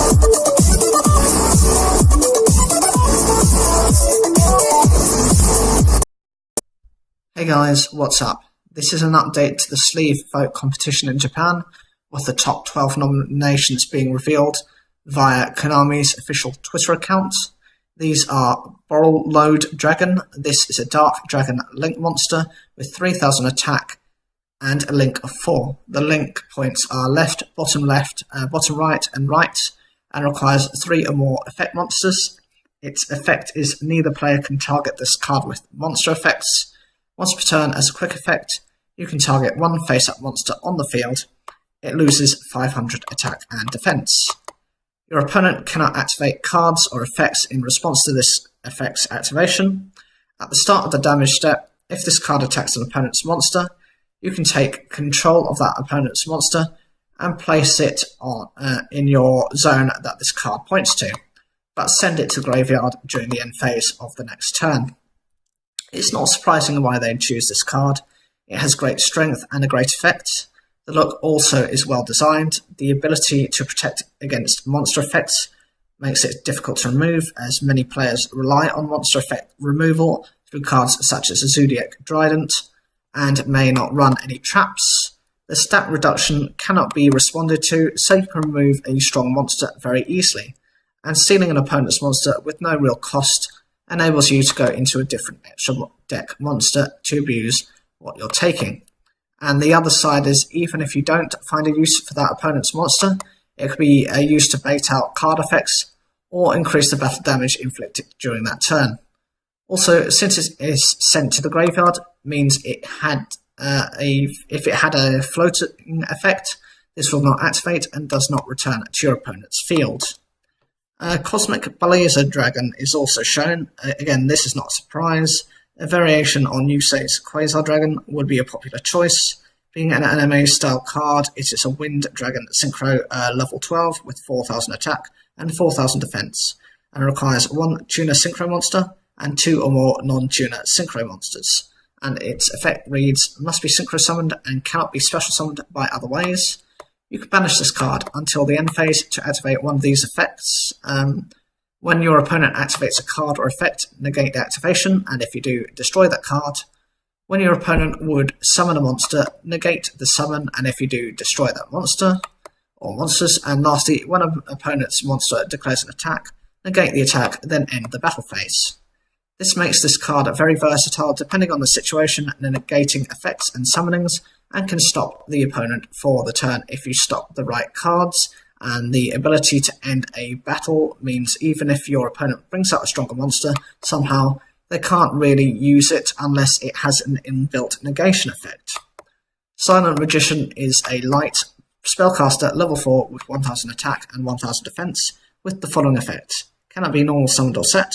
Hey guys, what's up? This is an update to the sleeve vote competition in Japan, with the top 12 nominations being revealed via Konami's official Twitter account. These are Borreload Dragon. This is a Dark Dragon Link monster with 3000 attack and a link of 4. The link points are left, bottom right, and requires 3 or more effect monsters. Its effect is neither player can target this card with monster effects. Once per turn, as a quick effect, you can target one face-up monster on the field. It loses 500 attack and defense. Your opponent cannot activate cards or effects in response to this effect's activation. At the start of the damage step, if this card attacks an opponent's monster, you can take control of that opponent's monster and place it on in your zone that this card points to, but send it to the graveyard during the end phase of the next turn. It's not surprising why they'd choose this card. It has great strength and a great effect. The look also is well designed. The ability to protect against monster effects makes it difficult to remove, as many players rely on monster effect removal through cards such as Zodiac Trident and may not run any traps. The stat reduction cannot be responded to, so you can remove a strong monster very easily, and sealing an opponent's monster with no real cost enables you to go into a different extra deck monster to abuse what you're taking. And the other side is, even if you don't find a use for that opponent's monster, it could be used to bait out card effects or increase the battle damage inflicted during that turn. Also, since it is sent to the graveyard, means if it had a floating effect, this will not activate and does not return to your opponent's field. Cosmic Blazer Dragon is also shown. Again, this is not a surprise. A variation on Yusei's Quasar Dragon would be a popular choice. Being an anime-style card, it is a Wind Dragon Synchro level 12 with 4000 attack and 4000 defense, and requires 1 Tuner Synchro monster and 2 or more non-Tuner Synchro monsters. And its effect reads, must be Synchro summoned and cannot be special summoned by other ways. You can banish this card until the end phase to activate one of these effects. When your opponent activates a card or effect, negate the activation, and if you do, destroy that card. When your opponent would summon a monster, negate the summon, and if you do, destroy that monster or monsters. And lastly, when an opponent's monster declares an attack, negate the attack, then end the battle phase. This makes this card very versatile depending on the situation, negating effects and summonings, and can stop the opponent for the turn if you stop the right cards. And the ability to end a battle means even if your opponent brings out a stronger monster, somehow they can't really use it unless it has an inbuilt negation effect. Silent Magician is a light spellcaster level 4 with 1000 attack and 1000 defense with the following effect. Cannot be normal summoned or set.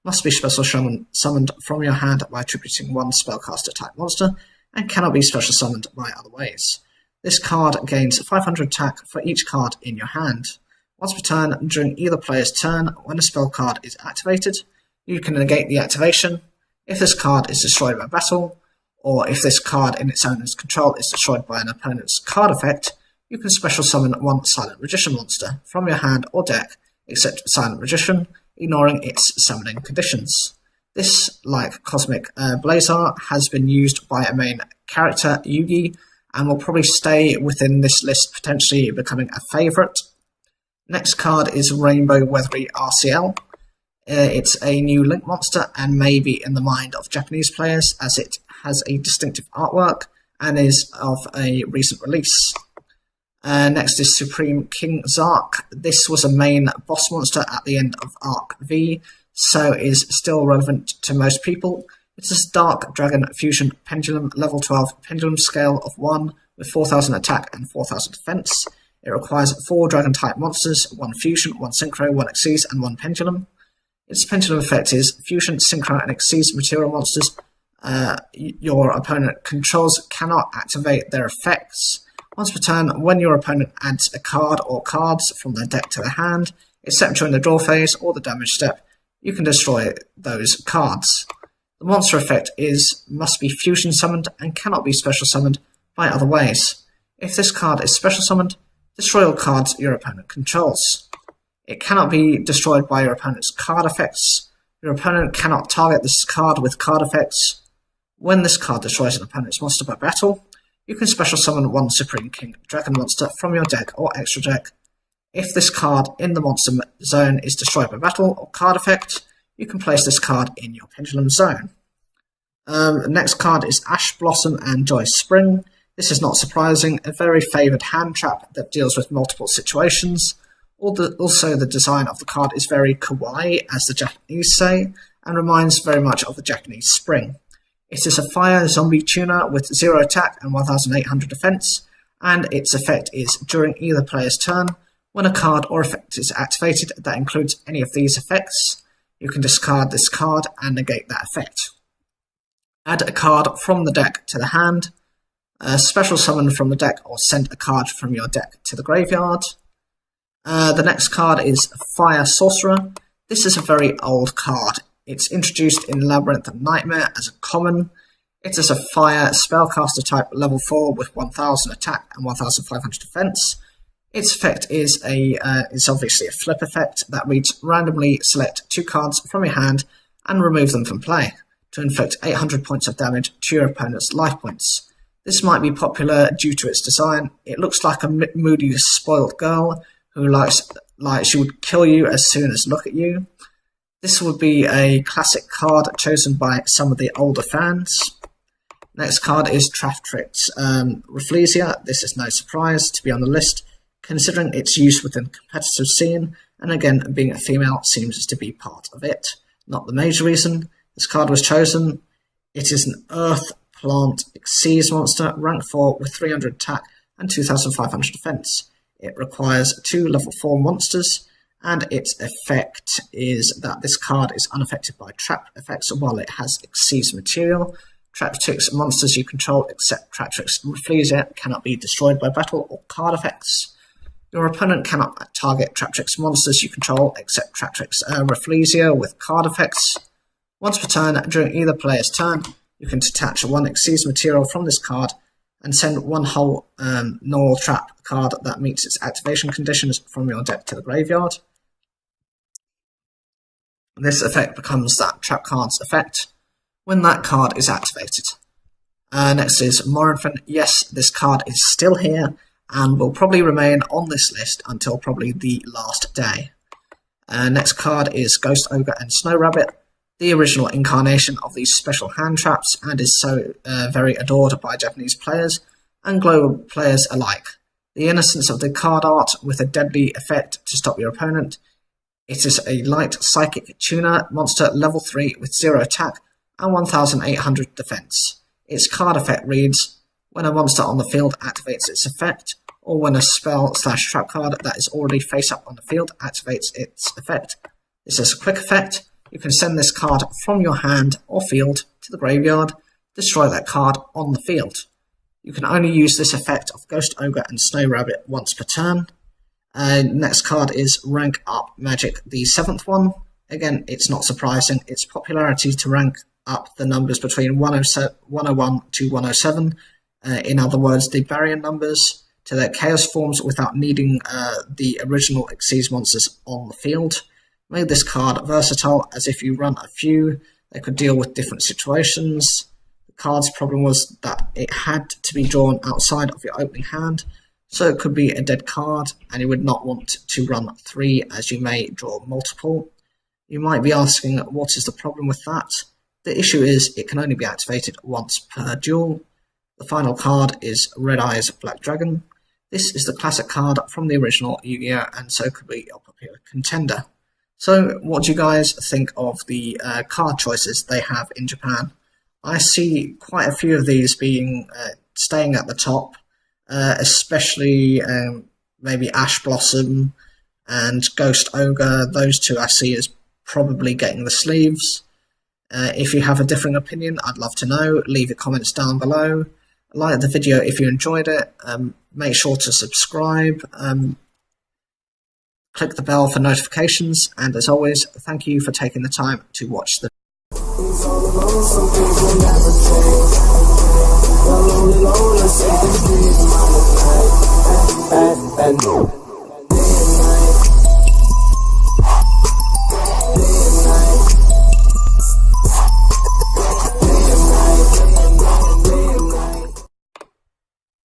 Must be special summoned from your hand by attributing 1 spellcaster type monster, and cannot be special summoned by other ways. This card gains 500 attack for each card in your hand. Once per turn, during either player's turn, when a spell card is activated, you can negate the activation if this card is destroyed by battle, or if this card in its owner's control is destroyed by an opponent's card effect. You can special summon 1 Silent Magician monster from your hand or deck, except Silent Magician, ignoring its summoning conditions. This, like Cosmic Blazer, has been used by a main character, Yugi, and will probably stay within this list, potentially becoming a favourite. Next card is Rainbow Weathery RCL. It's a new Link monster and may be in the mind of Japanese players, as it has a distinctive artwork and is of a recent release. Next is Supreme King Zark. This was a main boss monster at the end of Arc V, so is still relevant to most people. It's a Dark Dragon Fusion Pendulum level 12 pendulum scale of 1 with 4000 attack and 4000 defense. It requires 4 Dragon type monsters, 1 Fusion, 1 Synchro, 1 Xyz, and 1 Pendulum. Its pendulum effect is Fusion, Synchro, and Xyz material monsters your opponent controls cannot activate their effects. Once per turn, when your opponent adds a card or cards from their deck to their hand, except during the draw phase or the damage step, you can destroy those cards. The monster effect must be fusion summoned and cannot be special summoned by other ways. If this card is special summoned, destroy all cards your opponent controls. It cannot be destroyed by your opponent's card effects. Your opponent cannot target this card with card effects. When this card destroys an opponent's monster by battle, you can special summon one Supreme King Dragon monster from your deck or extra deck. If this card in the monster zone is destroyed by battle or card effect, you can place this card in your Pendulum zone. The next card is Ash Blossom and Joyous Spring. This is not surprising, a very favoured hand trap that deals with multiple situations. Also, the design of the card is very kawaii, as the Japanese say, and reminds very much of the Japanese Spring. It is a fire zombie tuner with 0 attack and 1800 defense, and its effect is during either player's turn, when a card or effect is activated that includes any of these effects, you can discard this card and negate that effect. Add a card from the deck to the hand, special summon from the deck or send a card from your deck to the graveyard. The next card is Fire Sorcerer. This is a very old card. It's introduced in Labyrinth of Nightmare as a common. It is a fire spellcaster type level 4 with 1000 attack and 1500 defense. Its effect is obviously a flip effect that reads randomly select 2 cards from your hand and remove them from play to inflict 800 points of damage to your opponent's life points. This might be popular due to its design. It looks like a moody, spoiled girl who she would kill you as soon as look at you. This would be a classic card chosen by some of the older fans. Next card is Traptrix Rafflesia. This is no surprise to be on the list, considering its use within the competitive scene, and again, being a female seems to be part of it. Not the major reason this card was chosen. It is an Earth Plant Xyz monster, rank 4 with 300 attack and 2500 defense. It requires 2 level 4 monsters, and its effect is that this card is unaffected by trap effects while it has Xyz material. Traptrix monsters you control, except Traptrix Rafflesia, cannot be destroyed by battle or card effects. Your opponent cannot target Traptrix monsters you control, except Traptrix Rafflesia with card effects. Once per turn, during either player's turn, you can detach 1 Xyz material from this card and send 1 whole normal trap card that meets its activation conditions from your deck to the graveyard. This effect becomes that trap card's effect when that card is activated. Next is Morinfen. Yes, this card is still here and will probably remain on this list until probably the last day. Next card is Ghost Ogre and Snow Rabbit, the original incarnation of these special hand traps, and is so very adored by Japanese players and global players alike. The innocence of the card art with a deadly effect to stop your opponent. It is a light psychic tuner monster level 3 with 0 attack and 1800 defense. Its card effect reads, when a monster on the field activates its effect, or when a spell/trap card that is already face up on the field activates its effect. This is a quick effect. You can send this card from your hand or field to the graveyard, destroy that card on the field. You can only use this effect of Ghost Ogre and Snow Rabbit once per turn. Next card is Rank Up Magic, the 7th one. Again, it's not surprising. Its popularity to rank up the numbers between 101 to 107, in other words, the barrier numbers, to their chaos forms without needing the original Xyz monsters on the field. Made this card versatile, as if you run a few, they could deal with different situations. The card's problem was that it had to be drawn outside of your opening hand, so it could be a dead card, and you would not want to run 3, as you may draw multiple. You might be asking, what is the problem with that? The issue is, it can only be activated once per duel. The final card is Red Eyes Black Dragon. This is the classic card from the original Yu-Gi-Oh! And so could be a popular contender. So, what do you guys think of the card choices they have in Japan? I see quite a few of these being staying at the top, especially maybe Ash Blossom and Ghost Ogre. Those two I see as probably getting the sleeves. If you have a different opinion, I'd love to know. Leave your comments down below. Like the video if you enjoyed it. Make sure to subscribe. Click the bell for notifications, and as always, thank you for taking the time to watch the video.